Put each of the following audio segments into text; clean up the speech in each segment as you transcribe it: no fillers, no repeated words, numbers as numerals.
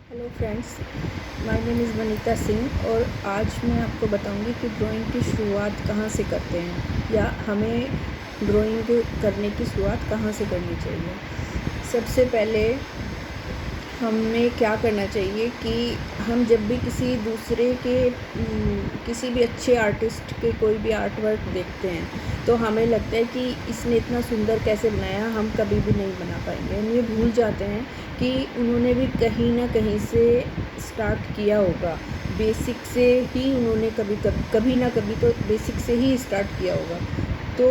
Hello friends, my name is Vanita Singh और आज मैं आपको बताऊंगी कि ड्राइंग की शुरुआत कहाँ से करते हैं या हमें ड्राइंग करने की शुरुआत कहाँ से करनी चाहिए। सबसे पहले हमें क्या करना चाहिए कि हम जब भी किसी दूसरे के किसी भी अच्छे आर्टिस्ट के कोई भी आर्ट वर्क देखते हैं तो हमें लगता है कि इसने इतना सुंदर कैसे बनाया, हम कभी भी नहीं बना पाएंगे। हम ये भूल जाते हैं कि उन्होंने भी कहीं ना कहीं से स्टार्ट किया होगा, बेसिक से ही उन्होंने कभी ना कभी तो बेसिक से ही स्टार्ट किया होगा। तो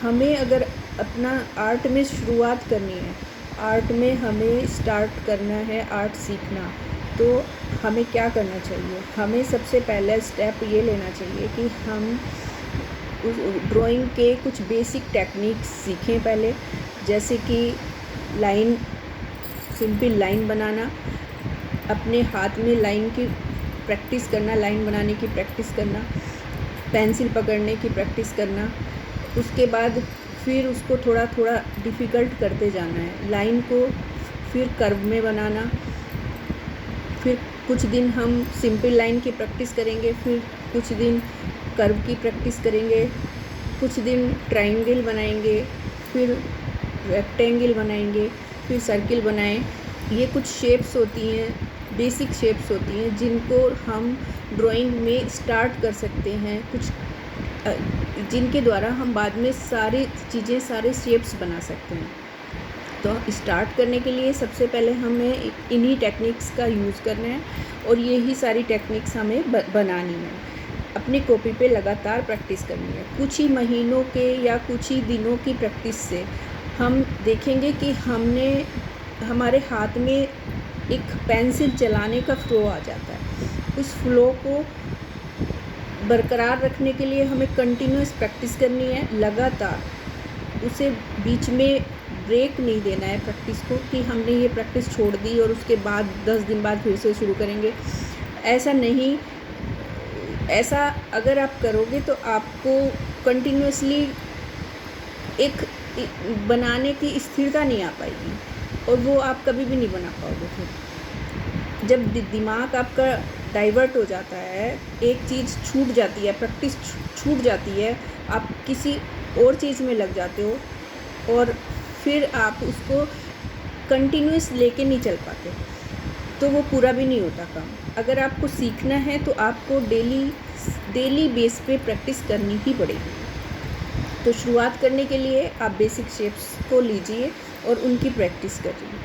हमें अगर अपना आर्ट में शुरुआत करनी है, आर्ट में हमें स्टार्ट करना है, आर्ट सीखना, तो हमें क्या करना चाहिए। हमें सबसे पहला स्टेप ये लेना चाहिए कि हम उस ड्राइंग के कुछ बेसिक टेक्निक्स सीखें पहले, जैसे कि लाइन, सिंपल लाइन बनाना, अपने हाथ में लाइन की प्रैक्टिस करना, लाइन बनाने की प्रैक्टिस करना, पेंसिल पकड़ने की प्रैक्टिस करना। उसके बाद फिर उसको थोड़ा थोड़ा डिफ़िकल्ट करते जाना है, लाइन को फिर कर्व में बनाना। फिर कुछ दिन हम सिंपल लाइन की प्रैक्टिस करेंगे, फिर कुछ दिन कर्व की प्रैक्टिस करेंगे, कुछ दिन ट्रायंगल बनाएंगे, फिर रेक्टेंगल बनाएंगे, फिर सर्किल बनाएं। ये कुछ शेप्स होती हैं, बेसिक शेप्स होती हैं जिनको हम ड्राइंग में स्टार्ट कर सकते हैं, कुछ जिनके द्वारा हम बाद में सारी चीज़ें, सारे शेप्स बना सकते हैं। तो स्टार्ट करने के लिए सबसे पहले हमें इन्हीं टेक्निक्स का यूज़ करना है और यही सारी टेक्निक्स हमें बनानी है। अपनी कॉपी पे लगातार प्रैक्टिस करनी है। कुछ ही महीनों के या कुछ ही दिनों की प्रैक्टिस से हम देखेंगे कि हमारे हाथ में एक पेंसिल चलाने का फ्लो आ जाता है। उस फ्लो को बरकरार रखने के लिए हमें कंटिन्यूस प्रैक्टिस करनी है, लगातार। उसे बीच में ब्रेक नहीं देना है प्रैक्टिस को कि हमने ये प्रैक्टिस छोड़ दी और उसके बाद 10 दिन बाद फिर से शुरू करेंगे। ऐसा नहीं, ऐसा अगर आप करोगे तो आपको कंटिन्यूसली एक बनाने की स्थिरता नहीं आ पाएगी और वो आप कभी भी नहीं बना पाओगे। फिर जब दिमाग आपका डाइवर्ट हो जाता है, एक चीज़ छूट जाती है, प्रैक्टिस छूट जाती है, आप किसी और चीज़ में लग जाते हो और फिर आप उसको कंटिन्यूस लेके नहीं चल पाते, तो वो पूरा भी नहीं होता काम। अगर आपको सीखना है तो आपको डेली बेस पे प्रैक्टिस करनी ही पड़ेगी। तो शुरुआत करने के लिए आप बेसिक शेप्स को लीजिए और उनकी प्रैक्टिस करिए।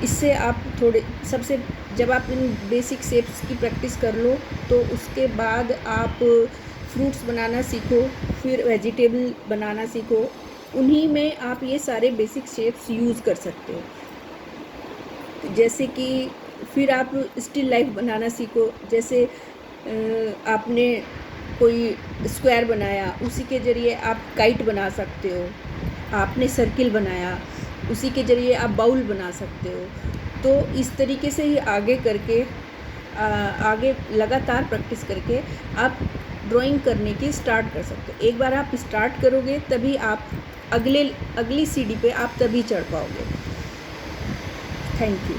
इससे आप जब आप इन बेसिक शेप्स की प्रैक्टिस कर लो तो उसके बाद आप फ्रूट्स बनाना सीखो, फिर वेजिटेबल बनाना सीखो। उन्हीं में आप ये सारे बेसिक शेप्स यूज़ कर सकते हो। जैसे कि फिर आप स्टिल लाइफ बनाना सीखो। जैसे आपने कोई स्क्वायर बनाया, उसी के ज़रिए आप काइट बना सकते हो। आपने सर्किल बनाया, उसी के ज़रिए आप बाउल बना सकते हो। तो इस तरीके से ही आगे लगातार प्रैक्टिस करके आप ड्राइंग करने की स्टार्ट कर सकते हो। एक बार आप स्टार्ट करोगे तभी आप अगली सीढ़ी पे आप तभी चढ़ पाओगे। Thank you.